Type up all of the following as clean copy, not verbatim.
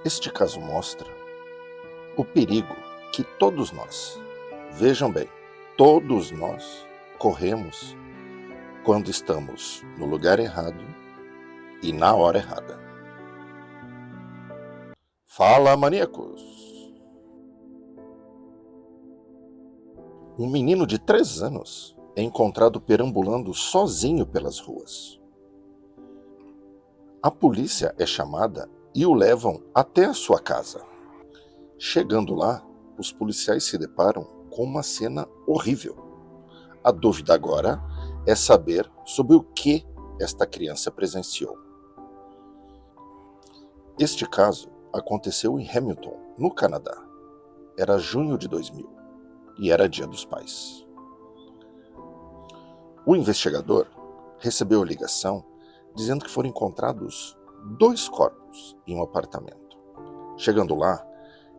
Este caso mostra o perigo que todos nós, vejam bem, todos nós corremos quando estamos no lugar errado e na hora errada. Fala, maníacos! Um menino de 3 anos é encontrado perambulando sozinho pelas ruas. A polícia é chamada e o levam até a sua casa. Chegando lá, os policiais se deparam com uma cena horrível. A dúvida agora é saber sobre o que esta criança presenciou. Este caso aconteceu em Hamilton, no Canadá. Era junho de 2000 e era Dia dos Pais. O investigador recebeu a ligação dizendo que foram encontrados 2 corpos em um apartamento. Chegando lá,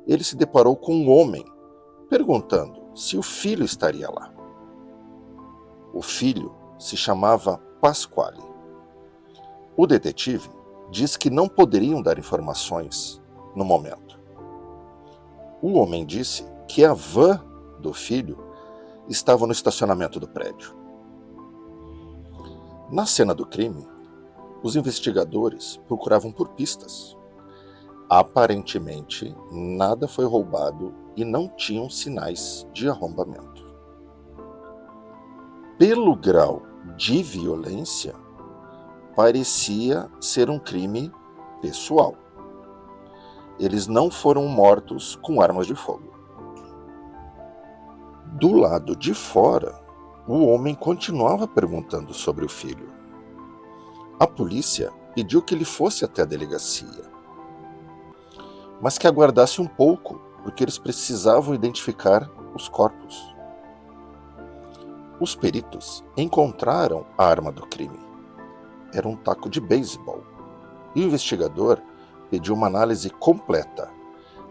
ele se deparou com um homem perguntando se o filho estaria lá. O filho se chamava Pasquale. O detetive diz que não poderiam dar informações no momento. O homem disse que a van do filho estava no estacionamento do prédio. Na cena do crime, os investigadores procuravam por pistas. Aparentemente, nada foi roubado e não tinham sinais de arrombamento. Pelo grau de violência, parecia ser um crime pessoal. Eles não foram mortos com armas de fogo. Do lado de fora, o homem continuava perguntando sobre o filho. A polícia pediu que ele fosse até a delegacia, mas que aguardasse um pouco, porque eles precisavam identificar os corpos. Os peritos encontraram a arma do crime. Era um taco de beisebol. E o investigador pediu uma análise completa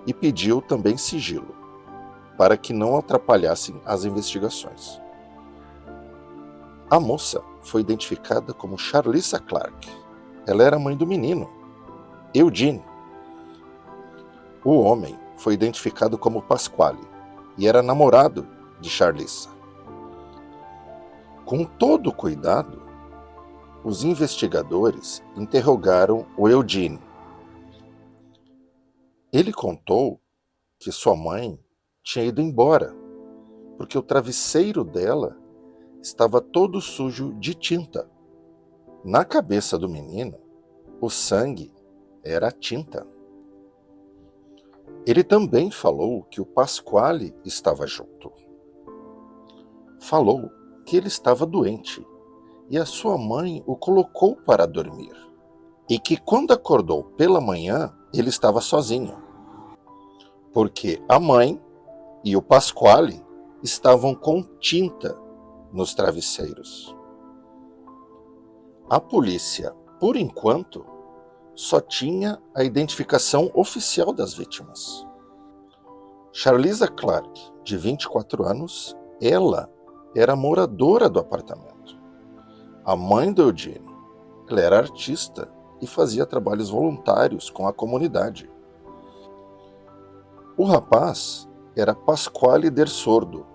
e pediu também sigilo, para que não atrapalhassem as investigações. A moça foi identificada como Charlissa Clark. Ela era a mãe do menino, Eugene. O homem foi identificado como Pasquale e era namorado de Charlissa. Com todo cuidado, os investigadores interrogaram o Eugene. Ele contou que sua mãe tinha ido embora, porque o travesseiro dela estava todo sujo de tinta. Na cabeça do menino, o sangue era tinta. Ele também falou que o Pasquale estava junto. Falou que ele estava doente e a sua mãe o colocou para dormir. E que quando acordou pela manhã, ele estava sozinho. Porque a mãe e o Pasquale estavam com tinta nos travesseiros. A polícia, por enquanto, só tinha a identificação oficial das vítimas. Charlissa Clark, de 24 anos, ela era moradora do apartamento. A mãe do Eugene, ela era artista e fazia trabalhos voluntários com a comunidade. O rapaz era Pasquale Der Sordo,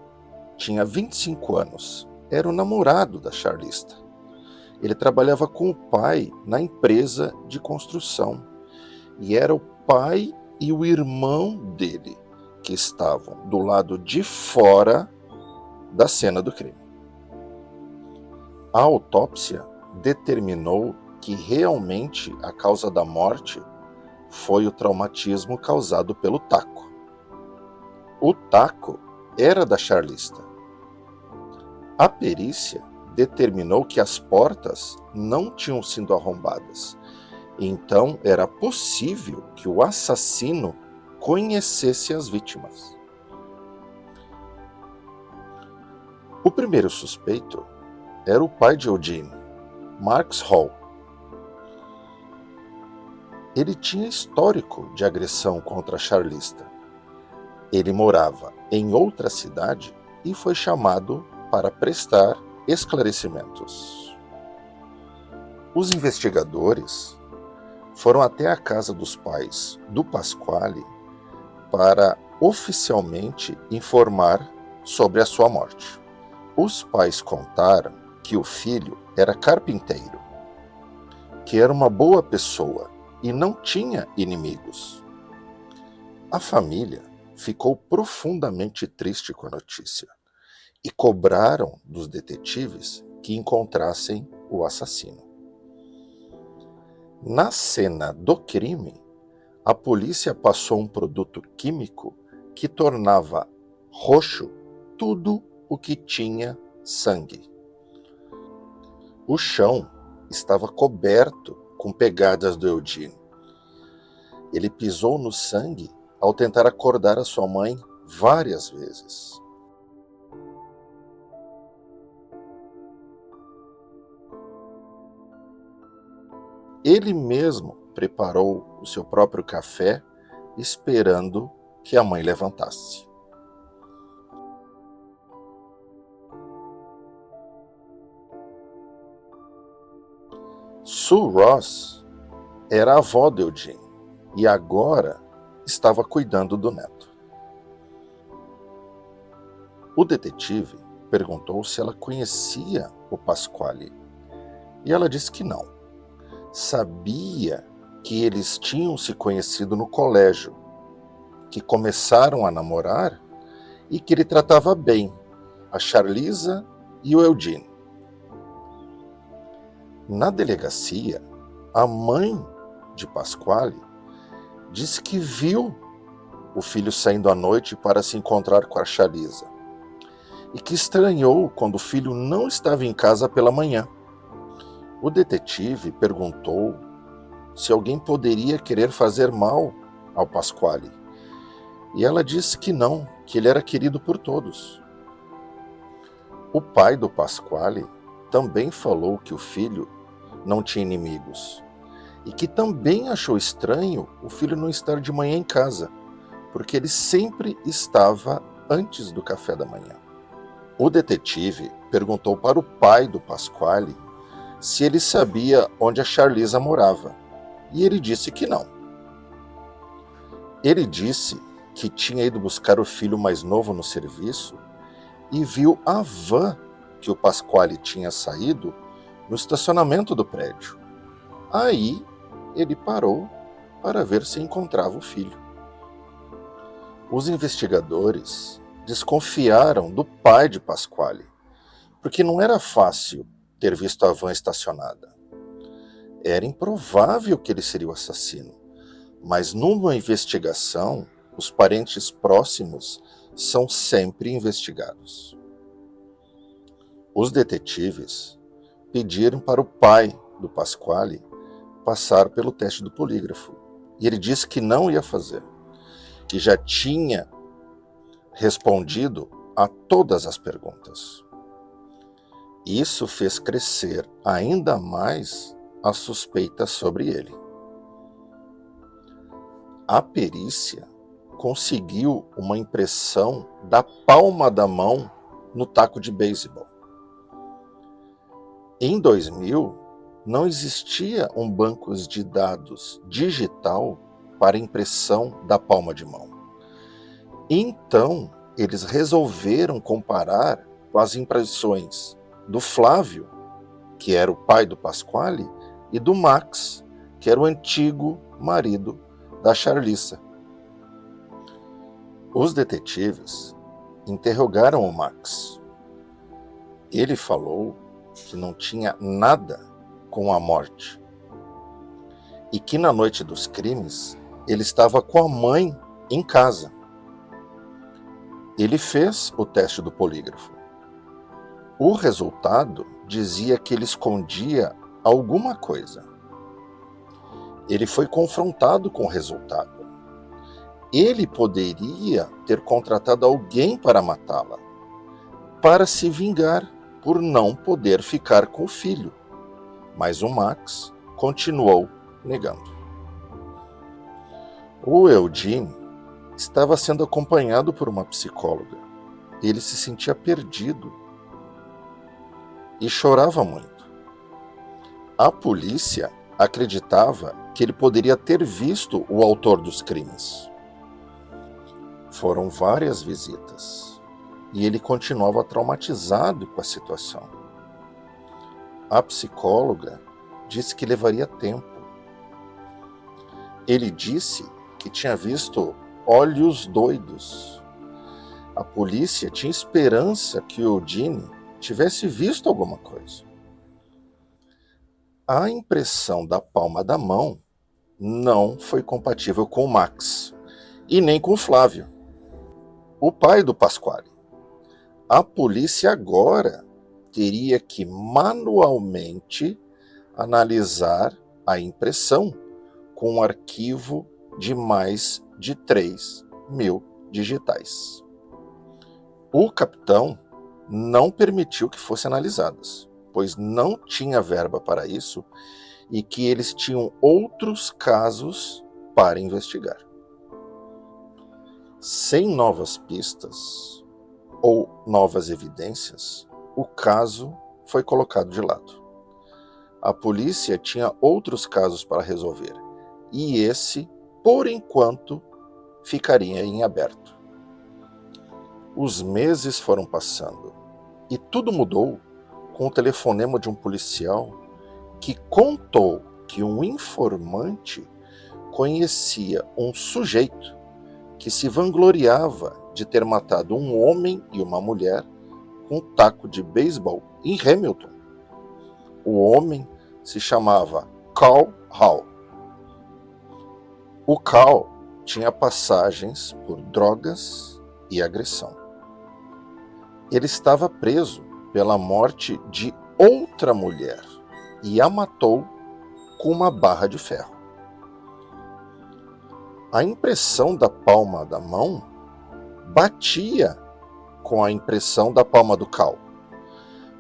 tinha 25 anos, era o namorado da Charlissa. Ele trabalhava com o pai na empresa de construção e era o pai e o irmão dele que estavam do lado de fora da cena do crime. A autópsia determinou que realmente a causa da morte foi o traumatismo causado pelo taco. O taco era da Charlissa. A perícia determinou que as portas não tinham sido arrombadas. Então era possível que o assassino conhecesse as vítimas. O primeiro suspeito era o pai de Eugene, Marks Hall. Ele tinha histórico de agressão contra Charlissa. Ele morava em outra cidade e foi chamado para prestar esclarecimentos. Os investigadores foram até a casa dos pais do Pasquale para oficialmente informar sobre a sua morte. Os pais contaram que o filho era carpinteiro, que era uma boa pessoa e não tinha inimigos. A família ficou profundamente triste com a notícia e cobraram dos detetives que encontrassem o assassino. Na cena do crime, a polícia passou um produto químico que tornava roxo tudo o que tinha sangue. O chão estava coberto com pegadas do Eugene. Ele pisou no sangue ao tentar acordar a sua mãe várias vezes. Ele mesmo preparou o seu próprio café, esperando que a mãe levantasse. Sue Ross era a avó de Eugene e agora estava cuidando do neto. O detetive perguntou se ela conhecia o Pasquale e ela disse que não. Sabia que eles tinham se conhecido no colégio, que começaram a namorar e que ele tratava bem a Charliza e o Eugene. Na delegacia, a mãe de Pasquale disse que viu o filho saindo à noite para se encontrar com a Charliza e que estranhou quando o filho não estava em casa pela manhã. O detetive perguntou se alguém poderia querer fazer mal ao Pasquale e ela disse que não, que ele era querido por todos. O pai do Pasquale também falou que o filho não tinha inimigos e que também achou estranho o filho não estar de manhã em casa, porque ele sempre estava antes do café da manhã. O detetive perguntou para o pai do Pasquale se ele sabia onde a Charliza morava, e ele disse que não. Ele disse que tinha ido buscar o filho mais novo no serviço e viu a van que o Pasquale tinha saído no estacionamento do prédio. Aí ele parou para ver se encontrava o filho. Os investigadores desconfiaram do pai de Pasquale, porque não era fácil ter visto a van estacionada. Era improvável que ele seria o assassino, mas numa investigação, os parentes próximos são sempre investigados. Os detetives pediram para o pai do Pasquale passar pelo teste do polígrafo, e ele disse que não ia fazer, que já tinha respondido a todas as perguntas. Isso fez crescer ainda mais as suspeitas sobre ele. A perícia conseguiu uma impressão da palma da mão no taco de beisebol. Em 2000, não existia um banco de dados digital para impressão da palma de mão. Então, eles resolveram comparar com as impressões do Flávio, que era o pai do Pasquale, e do Max, que era o antigo marido da Charliza. Os detetives interrogaram o Max. Ele falou que não tinha nada com a morte e que na noite dos crimes ele estava com a mãe em casa. Ele fez o teste do polígrafo. O resultado dizia que ele escondia alguma coisa. Ele foi confrontado com o resultado. Ele poderia ter contratado alguém para matá-la, para se vingar por não poder ficar com o filho. Mas o Max continuou negando. O Eugene estava sendo acompanhado por uma psicóloga. Ele se sentia perdido e chorava muito. A polícia acreditava que ele poderia ter visto o autor dos crimes. Foram várias visitas e ele continuava traumatizado com a situação. A psicóloga disse que levaria tempo. Ele disse que tinha visto olhos doidos. A polícia tinha esperança que o Eugene tivesse visto alguma coisa. A impressão da palma da mão não foi compatível com o Max e nem com o Flávio, o pai do Pasquale. A polícia agora teria que manualmente analisar a impressão com um arquivo de mais de 3.000 digitais. O capitão não permitiu que fossem analisadas, pois não tinha verba para isso e que eles tinham outros casos para investigar. Sem novas pistas ou novas evidências, o caso foi colocado de lado. A polícia tinha outros casos para resolver, e esse, por enquanto, ficaria em aberto. Os meses foram passando, e tudo mudou com o telefonema de um policial que contou que um informante conhecia um sujeito que se vangloriava de ter matado um homem e uma mulher com um taco de beisebol em Hamilton. O homem se chamava Carl Hall. O Carl tinha passagens por drogas e agressão. Ele estava preso pela morte de outra mulher e a matou com uma barra de ferro. A impressão da palma da mão batia com a impressão da palma do Carl.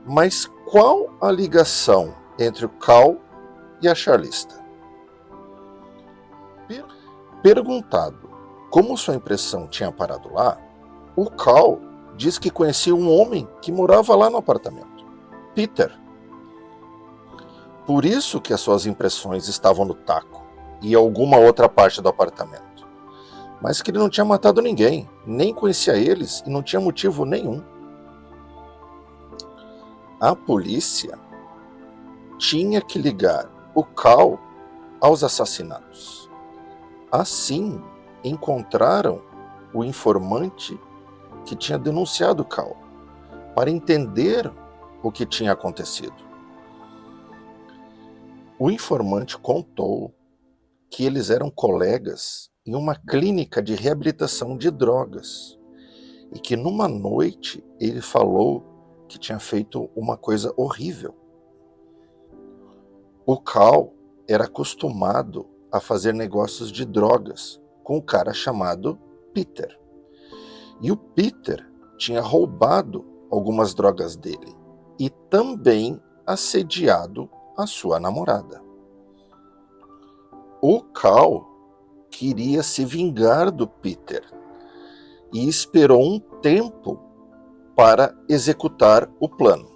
Mas qual a ligação entre o Carl e a charlista? Perguntado como sua impressão tinha parado lá, o Carl diz que conhecia um homem que morava lá no apartamento, Peter. Por isso que as suas impressões estavam no taco e alguma outra parte do apartamento. Mas que ele não tinha matado ninguém, nem conhecia eles e não tinha motivo nenhum. A polícia tinha que ligar o Carl aos assassinatos. Assim, encontraram o informante que tinha denunciado o Carl, para entender o que tinha acontecido. O informante contou que eles eram colegas em uma clínica de reabilitação de drogas e que numa noite ele falou que tinha feito uma coisa horrível. O Carl era acostumado a fazer negócios de drogas com um cara chamado Peter. E o Peter tinha roubado algumas drogas dele e também assediado a sua namorada. O Carl queria se vingar do Peter e esperou um tempo para executar o plano.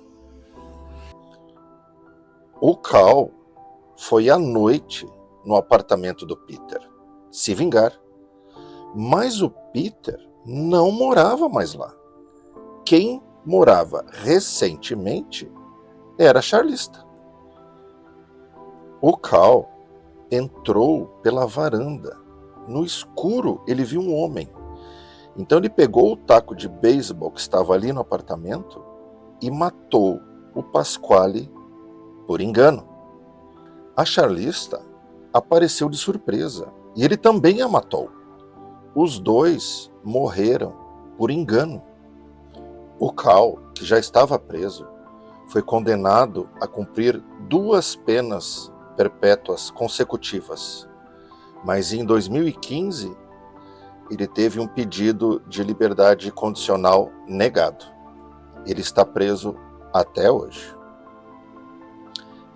O Carl foi à noite no apartamento do Peter se vingar, mas o Peter não morava mais lá. Quem morava recentemente era a charlista. O Carl entrou pela varanda. No escuro, ele viu um homem. Então ele pegou o taco de beisebol que estava ali no apartamento e matou o Pasquale por engano. A charlista apareceu de surpresa e ele também a matou. Os dois morreram por engano. O Carl, que já estava preso, foi condenado a cumprir 2 penas perpétuas consecutivas. Mas em 2015, ele teve um pedido de liberdade condicional negado. Ele está preso até hoje.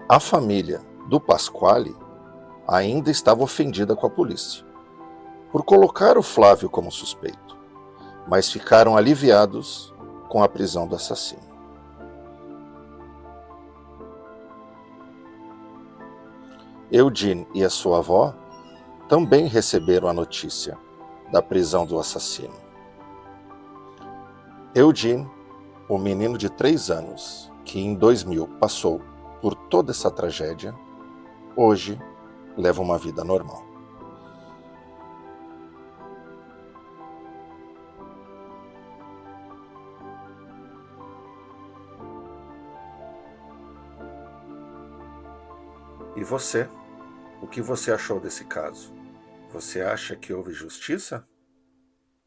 A família do Pasquale ainda estava ofendida com a polícia por colocar o Flávio como suspeito, mas ficaram aliviados com a prisão do assassino. Eugene e a sua avó também receberam a notícia da prisão do assassino. Eugene, o menino de 3 anos, que em 2000 passou por toda essa tragédia, hoje leva uma vida normal. E você? O que você achou desse caso? Você acha que houve justiça?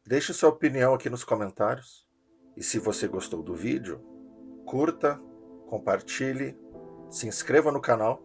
Deixe sua opinião aqui nos comentários. E se você gostou do vídeo, curta, compartilhe, se inscreva no canal